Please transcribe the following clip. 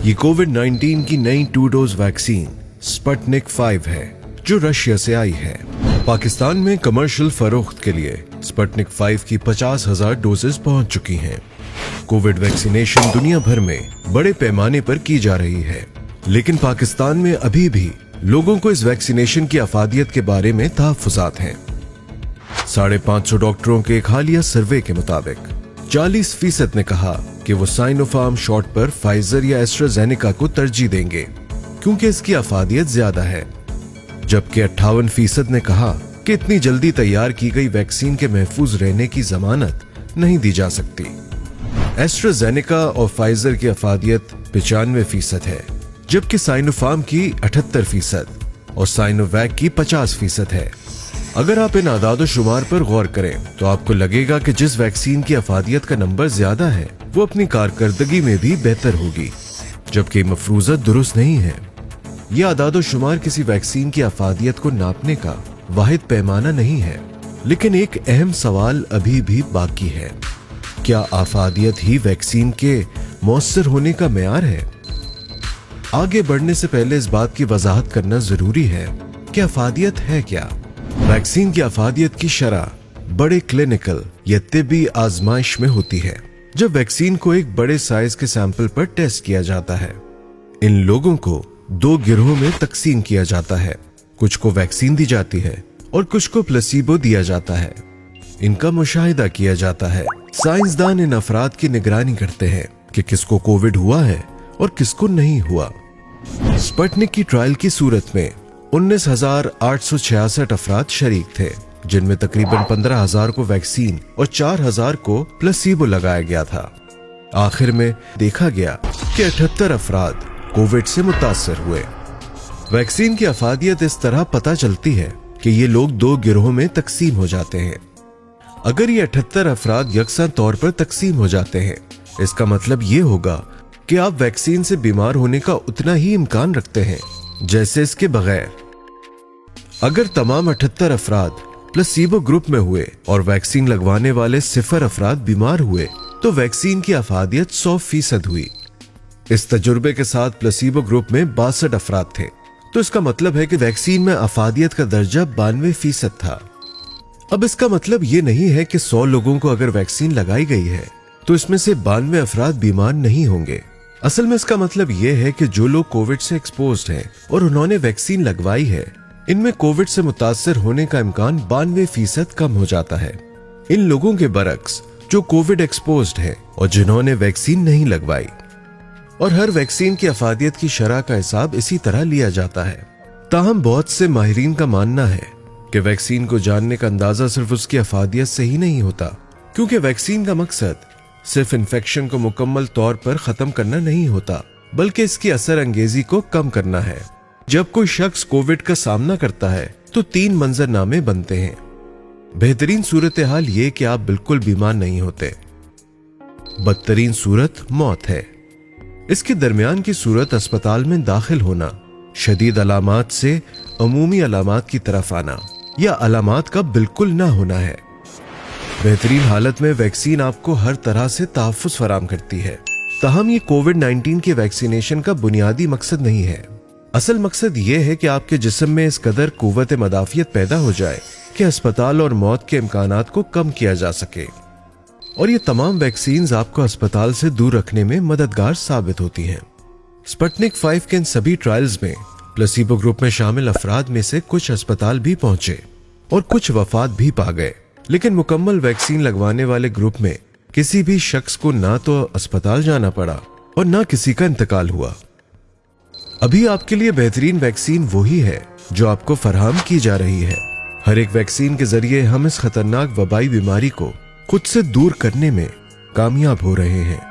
ये कोविड-19 की नई 2 डोज वैक्सीन स्पुतनिक 5 है जो रशिया से आई है। पाकिस्तान में कमर्शियल फरोख्त के लिए स्पुतनिक 5 की 50,000 डोजेस पहुंच चुकी हैं। कोविड वैक्सीनेशन दुनिया भर में बड़े पैमाने पर की जा रही है, लेकिन पाकिस्तान में अभी भी लोगों को इस वैक्सीनेशन की अफादियत के बारे में तहफ्फुज़ात हैं। 550 डॉक्टरों के एक हालिया सर्वे के मुताबिक 40% ने कहा कि वो साइनोफार्म शॉट पर फाइजर या एस्ट्राजेनेका को तरजीह देंगे क्योंकि इसकी अफादियत ज्यादा है, जबकि 58% ने कहा कि इतनी जल्दी तैयार की गई वैक्सीन के महफूज रहने की जमानत नहीं दी जा सकती। एस्ट्राजेनेका और फाइजर की अफादियत 95% है, जबकि साइनोफार्म की 78% और साइनोवैक की 50% है। अगर आप इन आदाद शुमार पर गौर करें तो आपको लगेगा कि जिस वैक्सीन की अफादियत का नंबर ज्यादा है वो अपनी कारकर्दगी में भी बेहतर होगी, जबकि मफरूजत दुरुस्त नहीं है। ये आदाद शुमार किसी वैक्सीन की अफादियत को नापने का वाहिद पैमाना नहीं है, लेकिन एक अहम सवाल अभी भी बाकी है। क्या अफादियत ही वैक्सीन के मौसर होने का मेयार है? आगे बढ़ने से पहले इस बात की वजाहत करना जरूरी है कि अफादियत है क्या। वैक्सीन की अफादियत की शरह बड़े क्लिनिकल या तिब्बी आजमाइश में होती है, जब वैक्सीन को एक बड़े साइज के सैंपल पर टेस्ट किया जाता है। इन लोगों को 2 गिरोह में तकसीम किया जाता है, कुछ को वैक्सीन दी जाती है और कुछ को प्लेसिबो दिया जाता है। इनका मुशाहिदा किया जाता है। साइंसदान इन अफराद की निगरानी करते हैं कि किसको कोविड हुआ है और किसको नहीं हुआ। स्पुतनिक की ट्रायल की सूरत में 19,866 अफराद शरीक थे, जिनमें तकरीबन 15,000 को वैक्सीन और 4,000 को प्लेसिबो लगाया गया था। आखिर में देखा गया कि 78 अफराद कोविड से मुतासर हुए। वैक्सीन की अफादियत इस तरह पता चलती है कि ये लोग 2 गिरोह में तकसीम हो जाते हैं। अगर ये 78 अफराद यकसा तौर पर तकसीम हो जाते हैं, इसका मतलब ये होगा कि आप वैक्सीन से बीमार होने का उतना ही इम्कान रखते हैं जैसे इसके बगैर। अगर तमाम 78 अफराद प्लेसिबो ग्रुप में हुए और वैक्सीन लगवाने वाले 0 अफराद बीमार हुए तो वैक्सीन की अफादियत 100% हुई। इस तजुर्बे के साथ प्लेसिबो ग्रुप में 62 अफराद थे, तो इसका मतलब है कि वैक्सीन में अफादियत का दर्जा 92% था। अब इसका मतलब ये नहीं है कि 100 लोगों को अगर वैक्सीन लगाई गई है तो इसमें से 92 अफराद बीमार नहीं होंगे। असल में इसका मतलब यह है कि जो लोग कोविड से एक्सपोज्ड हैं और उन्होंने वैक्सीन लगवाई है, इनमें कोविड से मुतासर होने का इम्कान 92% कम हो जाता है। इन लोगों के बरक्स जो कोविड एक्सपोज्ड है और जिन्होंने वैक्सीन नहीं लगवाई। और हर वैक्सीन की अफादियत की शरह का हिसाब इसी तरह लिया जाता है। ताहम बहुत से माहिरीन का मानना है कि वैक्सीन को जानने का अंदाजा सिर्फ उसकी अफादियत से ही नहीं होता, क्योंकि वैक्सीन का मकसद सिर्फ इन्फेक्शन को मुकम्मल तौर पर खत्म करना नहीं होता, बल्कि इसकी असर अंगेजी को कम करना है। जब कोई शख्स कोविड का सामना करता है तो 3 मंजरनामे बनते हैं। बेहतरीन सूरत हाल ये कि आप बिल्कुल बीमार नहीं होते, बदतरीन सूरत मौत है, इसके दरमियान की सूरत अस्पताल में दाखिल होना, शदीद अलामात से अमूमी अलामात की तरफ आना या अलामात का बिल्कुल ना होना है। बेहतरीन हालत में वैक्सीन आपको हर तरह से तहफ्फुज़ फराम करती है। ताहम ये कोविड-19 के वैक्सीनेशन का बुनियादी मकसद नहीं है। असल मकसद ये है कि आपके जिस्म में इस कदर कुव्वत मदाफियत पैदा हो जाए कि अस्पताल और मौत के इम्कानात को कम किया जा सके। और ये तमाम वैक्सीन्स आपको अस्पताल से दूर रखने में मददगार साबित होती हैं। स्पुतनिक 5 के इन सभी ट्रायल्स में प्लेसिबो ग्रुप में शामिल अफराद में से कुछ अस्पताल भी पहुंचे और कुछ वफात भी पा गए, लेकिन मुकम्मल वैक्सीन लगवाने वाले ग्रुप में किसी भी शख्स को ना तो अस्पताल जाना पड़ा और ना किसी का इंतकाल हुआ। अभी आपके लिए बेहतरीन वैक्सीन वही है जो आपको फराहम की जा रही है। हर एक वैक्सीन के जरिए हम इस खतरनाक वबाई बीमारी को खुद से दूर करने में कामयाब हो रहे हैं।